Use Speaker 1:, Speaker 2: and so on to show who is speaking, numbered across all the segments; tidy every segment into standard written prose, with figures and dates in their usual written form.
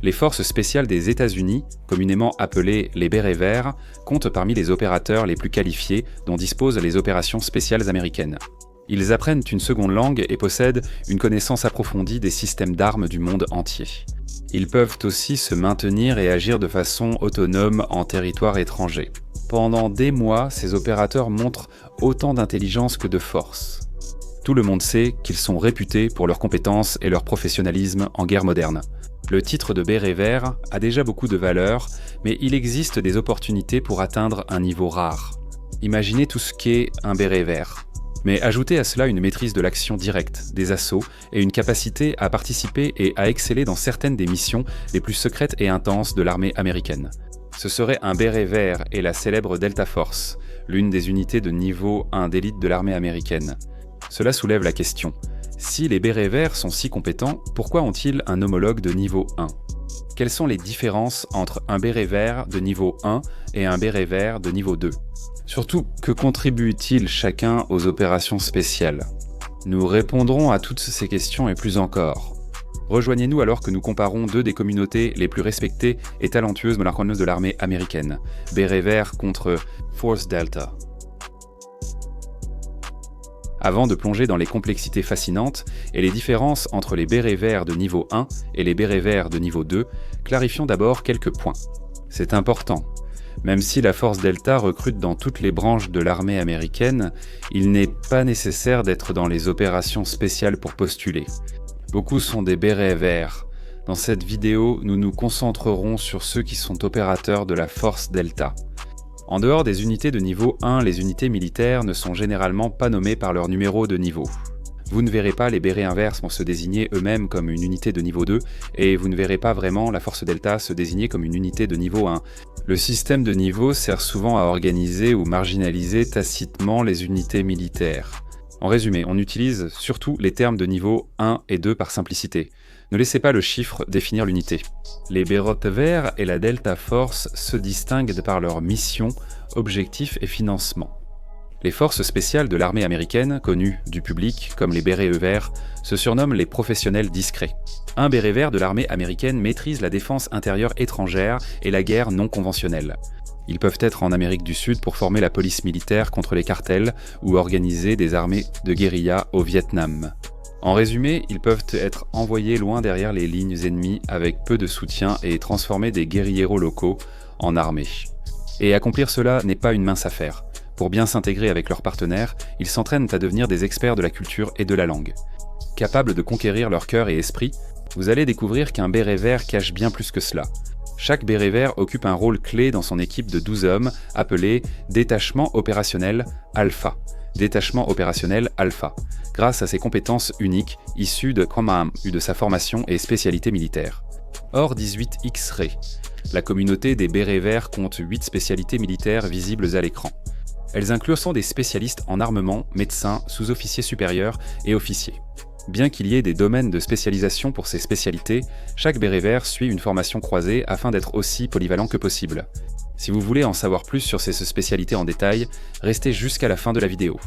Speaker 1: Les forces spéciales des États-Unis, communément appelées les bérets verts, comptent parmi les opérateurs les plus qualifiés dont disposent les opérations spéciales américaines. Ils apprennent une seconde langue et possèdent une connaissance approfondie des systèmes d'armes du monde entier. Ils peuvent aussi se maintenir et agir de façon autonome en territoire étranger. Pendant des mois, ces opérateurs montrent autant d'intelligence que de force. Tout le monde sait qu'ils sont réputés pour leurs compétences et leur professionnalisme en guerre moderne. Le titre de béret vert a déjà beaucoup de valeur, mais il existe des opportunités pour atteindre un niveau rare. Imaginez tout ce qu'est un béret vert. Mais ajoutez à cela une maîtrise de l'action directe, des assauts, et une capacité à participer et à exceller dans certaines des missions les plus secrètes et intenses de l'armée américaine. Ce serait un béret vert et la célèbre Delta Force, l'une des unités de niveau 1 d'élite de l'armée américaine. Cela soulève la question. Si les bérets verts sont si compétents, pourquoi ont-ils un homologue de niveau 1 ? Quelles sont les différences entre un béret vert de niveau 1 et un béret vert de niveau 2 ? Surtout, que contribuent-ils chacun aux opérations spéciales ? Nous répondrons à toutes ces questions et plus encore. Rejoignez-nous alors que nous comparons deux des communautés les plus respectées et talentueuses de l'armée américaine, Béret Vert contre Force Delta. Avant de plonger dans les complexités fascinantes et les différences entre les bérets verts de niveau 1 et les bérets verts de niveau 2, clarifions d'abord quelques points. C'est important. Même si la Force Delta recrute dans toutes les branches de l'armée américaine, il n'est pas nécessaire d'être dans les opérations spéciales pour postuler. Beaucoup sont des bérets verts. Dans cette vidéo, nous nous concentrerons sur ceux qui sont opérateurs de la Force Delta. En dehors des unités de niveau 1, les unités militaires ne sont généralement pas nommées par leur numéro de niveau. Vous ne verrez pas les bérets inverses se désigner eux-mêmes comme une unité de niveau 2, et vous ne verrez pas vraiment la Force Delta se désigner comme une unité de niveau 1. Le système de niveau sert souvent à organiser ou marginaliser tacitement les unités militaires. En résumé, on utilise surtout les termes de niveau 1 et 2 par simplicité. Ne laissez pas le chiffre définir l'unité. Les bérets verts et la Delta Force se distinguent par leur mission, objectifs et financement. Les forces spéciales de l'armée américaine, connues du public comme les bérets verts, se surnomment les professionnels discrets. Un béret vert de l'armée américaine maîtrise la défense intérieure étrangère et la guerre non conventionnelle. Ils peuvent être en Amérique du Sud pour former la police militaire contre les cartels ou organiser des armées de guérilla au Vietnam. En résumé, ils peuvent être envoyés loin derrière les lignes ennemies avec peu de soutien et transformer des guérilleros locaux en armée. Et accomplir cela n'est pas une mince affaire. Pour bien s'intégrer avec leurs partenaires, ils s'entraînent à devenir des experts de la culture et de la langue. Capables de conquérir leur cœur et esprit, vous allez découvrir qu'un béret vert cache bien plus que cela. Chaque béret vert occupe un rôle clé dans son équipe de 12 hommes, appelé Détachement opérationnel Alpha. Détachement opérationnel Alpha, grâce à ses compétences uniques issues de sa formation et spécialité militaire. Or 18 X-Ray. La communauté des bérets verts compte 8 spécialités militaires visibles à l'écran. Elles incluent des spécialistes en armement, médecins, sous-officiers supérieurs et officiers. Bien qu'il y ait des domaines de spécialisation pour ces spécialités, chaque béret vert suit une formation croisée afin d'être aussi polyvalent que possible. Si vous voulez en savoir plus sur ces spécialités en détail, restez jusqu'à la fin de la vidéo.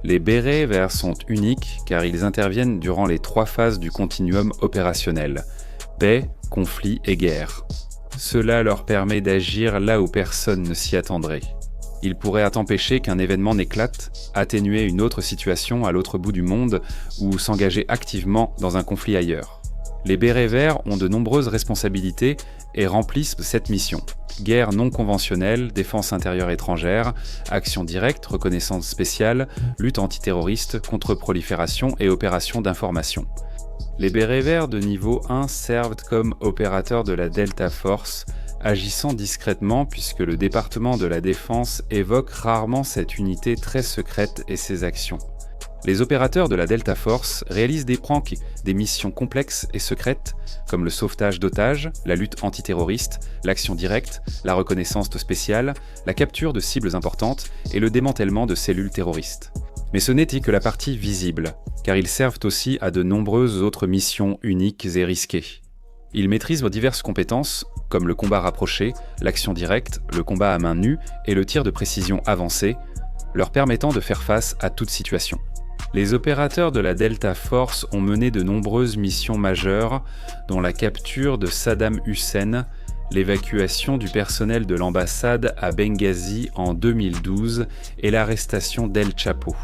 Speaker 1: Les bérets verts sont uniques car ils interviennent durant les 3 phases du continuum opérationnel: paix, conflit et guerre. Cela leur permet d'agir là où personne ne s'y attendrait. Ils pourraient empêcher qu'un événement n'éclate, atténuer une autre situation à l'autre bout du monde ou s'engager activement dans un conflit ailleurs. Les bérets verts ont de nombreuses responsabilités et remplissent cette mission. Guerre non conventionnelle, défense intérieure étrangère, action directe, reconnaissance spéciale, lutte antiterroriste, contre-prolifération et opération d'information. Les bérets verts de niveau 1 servent comme opérateurs de la Delta Force, agissant discrètement puisque le département de la défense évoque rarement cette unité très secrète et ses actions. Les opérateurs de la Delta Force réalisent des missions complexes et secrètes, comme le sauvetage d'otages, la lutte antiterroriste, l'action directe, la reconnaissance spéciale, la capture de cibles importantes et le démantèlement de cellules terroristes. Mais ce n'est que la partie visible, car ils servent aussi à de nombreuses autres missions uniques et risquées. Ils maîtrisent diverses compétences, comme le combat rapproché, l'action directe, le combat à main nue et le tir de précision avancé, leur permettant de faire face à toute situation. Les opérateurs de la Delta Force ont mené de nombreuses missions majeures, dont la capture de Saddam Hussein, l'évacuation du personnel de l'ambassade à Benghazi en 2012 et l'arrestation d'El Chapo.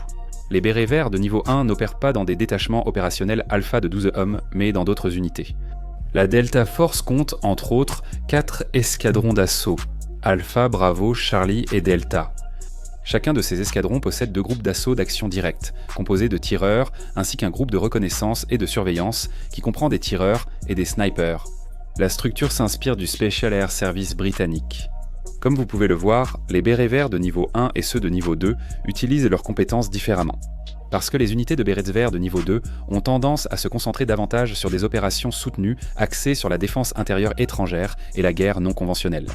Speaker 1: Les bérets verts de niveau 1 n'opèrent pas dans des détachements opérationnels alpha de 12 hommes, mais dans d'autres unités. La Delta Force compte, entre autres, 4 escadrons d'assaut, Alpha, Bravo, Charlie et Delta. Chacun de ces escadrons possède 2 groupes d'assaut d'action directe, composés de tireurs, ainsi qu'un groupe de reconnaissance et de surveillance, qui comprend des tireurs et des snipers. La structure s'inspire du Special Air Service britannique. Comme vous pouvez le voir, les bérets verts de niveau 1 et ceux de niveau 2 utilisent leurs compétences différemment. Parce que les unités de bérets verts de niveau 2 ont tendance à se concentrer davantage sur des opérations soutenues axées sur la défense intérieure étrangère et la guerre non conventionnelle.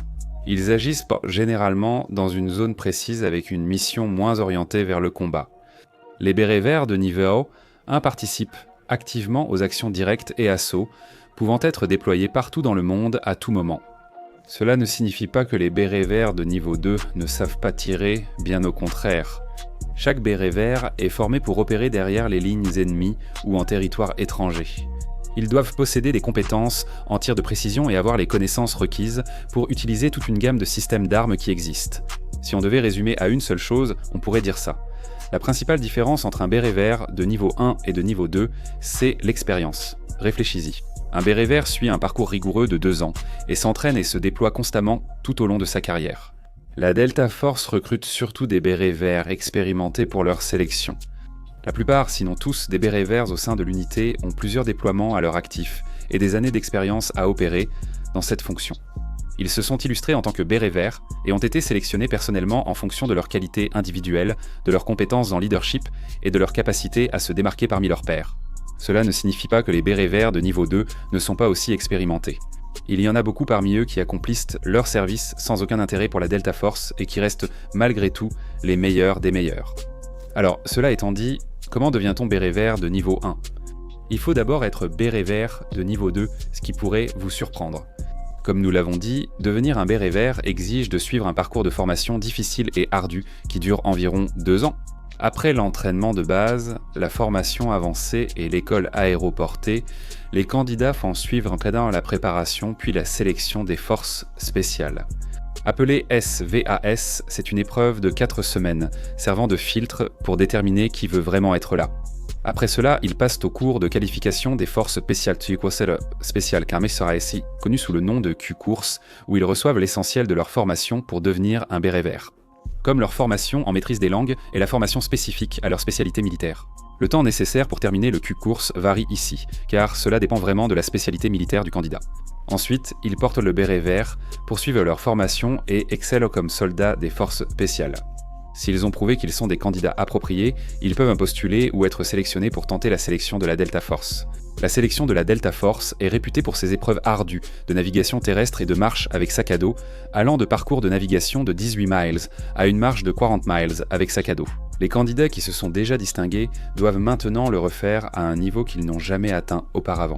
Speaker 1: Ils agissent généralement dans une zone précise avec une mission moins orientée vers le combat. Les bérets verts de niveau 1 participent activement aux actions directes et assauts, pouvant être déployés partout dans le monde à tout moment. Cela ne signifie pas que les bérets verts de niveau 2 ne savent pas tirer, bien au contraire. Chaque béret vert est formé pour opérer derrière les lignes ennemies ou en territoire étranger. Ils doivent posséder des compétences en tir de précision et avoir les connaissances requises pour utiliser toute une gamme de systèmes d'armes qui existent. Si on devait résumer à une seule chose, on pourrait dire ça. La principale différence entre un béret vert de niveau 1 et de niveau 2, c'est l'expérience. Réfléchis-y. Un béret vert suit un parcours rigoureux de 2 ans et s'entraîne et se déploie constamment tout au long de sa carrière. La Delta Force recrute surtout des bérets verts expérimentés pour leur sélection. La plupart, sinon tous, des bérets verts au sein de l'unité ont plusieurs déploiements à leur actif et des années d'expérience à opérer dans cette fonction. Ils se sont illustrés en tant que bérets verts et ont été sélectionnés personnellement en fonction de leurs qualités individuelles, de leurs compétences en leadership et de leur capacité à se démarquer parmi leurs pairs. Cela ne signifie pas que les bérets verts de niveau 2 ne sont pas aussi expérimentés. Il y en a beaucoup parmi eux qui accomplissent leur service sans aucun intérêt pour la Delta Force et qui restent malgré tout les meilleurs des meilleurs. Alors, cela étant dit, comment devient-on béret vert de niveau 1 ? Il faut d'abord être béret vert de niveau 2, ce qui pourrait vous surprendre. Comme nous l'avons dit, devenir un béret vert exige de suivre un parcours de formation difficile et ardu qui dure environ 2 ans. Après l'entraînement de base, la formation avancée et l'école aéroportée, les candidats font suivre pendant la préparation puis la sélection des forces spéciales. Appelée SVAS, c'est une épreuve de 4 semaines, servant de filtre pour déterminer qui veut vraiment être là. Après cela, ils passent au cours de qualification des forces spéciales Special Carmesaraesi, connu sous le nom de Q-Course, où ils reçoivent l'essentiel de leur formation pour devenir un béret vert. Comme leur formation en maîtrise des langues et la formation spécifique à leur spécialité militaire. Le temps nécessaire pour terminer le Q-Course varie ici, car cela dépend vraiment de la spécialité militaire du candidat. Ensuite, ils portent le béret vert, poursuivent leur formation et excellent comme soldats des forces spéciales. S'ils ont prouvé qu'ils sont des candidats appropriés, ils peuvent postuler ou être sélectionnés pour tenter la sélection de la Delta Force. La sélection de la Delta Force est réputée pour ses épreuves ardues de navigation terrestre et de marche avec sac à dos, allant de parcours de navigation de 18 miles à une marche de 40 miles avec sac à dos. Les candidats qui se sont déjà distingués doivent maintenant le refaire à un niveau qu'ils n'ont jamais atteint auparavant.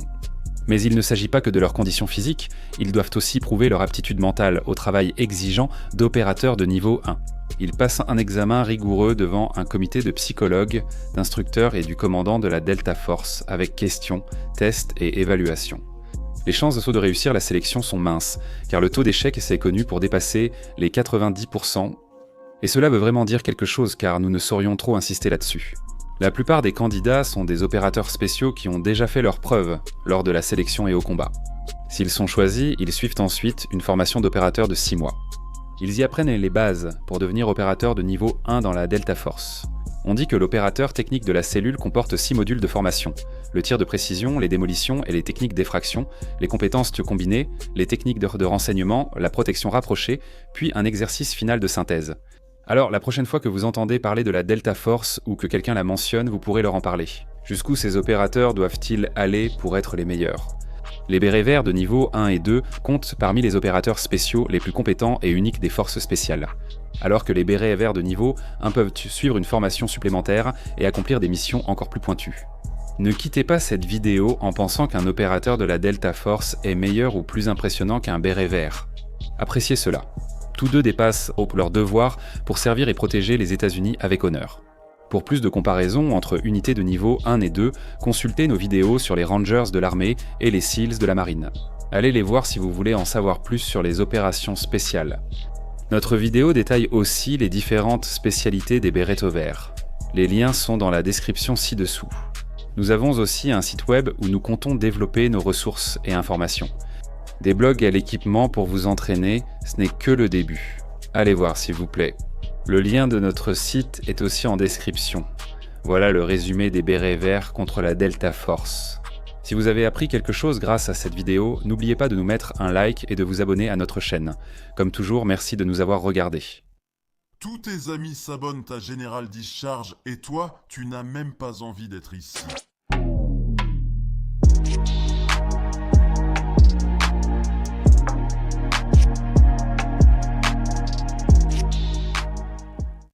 Speaker 1: Mais il ne s'agit pas que de leurs conditions physiques, ils doivent aussi prouver leur aptitude mentale au travail exigeant d'opérateurs de niveau 1. Ils passent un examen rigoureux devant un comité de psychologues, d'instructeurs et du commandant de la Delta Force avec questions, tests et évaluations. Les chances de réussir la sélection sont minces, car le taux d'échec est connu pour dépasser les 90%, et cela veut vraiment dire quelque chose car nous ne saurions trop insister là-dessus. La plupart des candidats sont des opérateurs spéciaux qui ont déjà fait leurs preuves lors de la sélection et au combat. S'ils sont choisis, ils suivent ensuite une formation d'opérateur de 6 mois. Ils y apprennent les bases pour devenir opérateur de niveau 1 dans la Delta Force. On dit que l'opérateur technique de la cellule comporte 6 modules de formation. Le tir de précision, les démolitions et les techniques d'effraction, les compétences combinées, les techniques de renseignement, la protection rapprochée, puis un exercice final de synthèse. Alors, la prochaine fois que vous entendez parler de la Delta Force ou que quelqu'un la mentionne, vous pourrez leur en parler. Jusqu'où ces opérateurs doivent-ils aller pour être les meilleurs ? Les bérets verts de niveau 1 et 2 comptent parmi les opérateurs spéciaux les plus compétents et uniques des forces spéciales. Alors que les bérets verts de niveau 1 peuvent suivre une formation supplémentaire et accomplir des missions encore plus pointues. Ne quittez pas cette vidéo en pensant qu'un opérateur de la Delta Force est meilleur ou plus impressionnant qu'un béret vert. Appréciez cela. Tous deux dépassent leur devoir pour servir et protéger les États-Unis avec honneur. Pour plus de comparaisons entre unités de niveau 1 et 2, consultez nos vidéos sur les Rangers de l'armée et les SEALs de la marine. Allez les voir si vous voulez en savoir plus sur les opérations spéciales. Notre vidéo détaille aussi les différentes spécialités des Beretta verts. Les liens sont dans la description ci-dessous. Nous avons aussi un site web où nous comptons développer nos ressources et informations. Des blogs à l'équipement pour vous entraîner, ce n'est que le début. Allez voir s'il vous plaît. Le lien de notre site est aussi en description. Voilà le résumé des bérets verts contre la Delta Force. Si vous avez appris quelque chose grâce à cette vidéo, n'oubliez pas de nous mettre un like et de vous abonner à notre chaîne. Comme toujours, merci de nous avoir regardés.
Speaker 2: Tous tes amis s'abonnent à General Discharge et toi, tu n'as même pas envie d'être ici.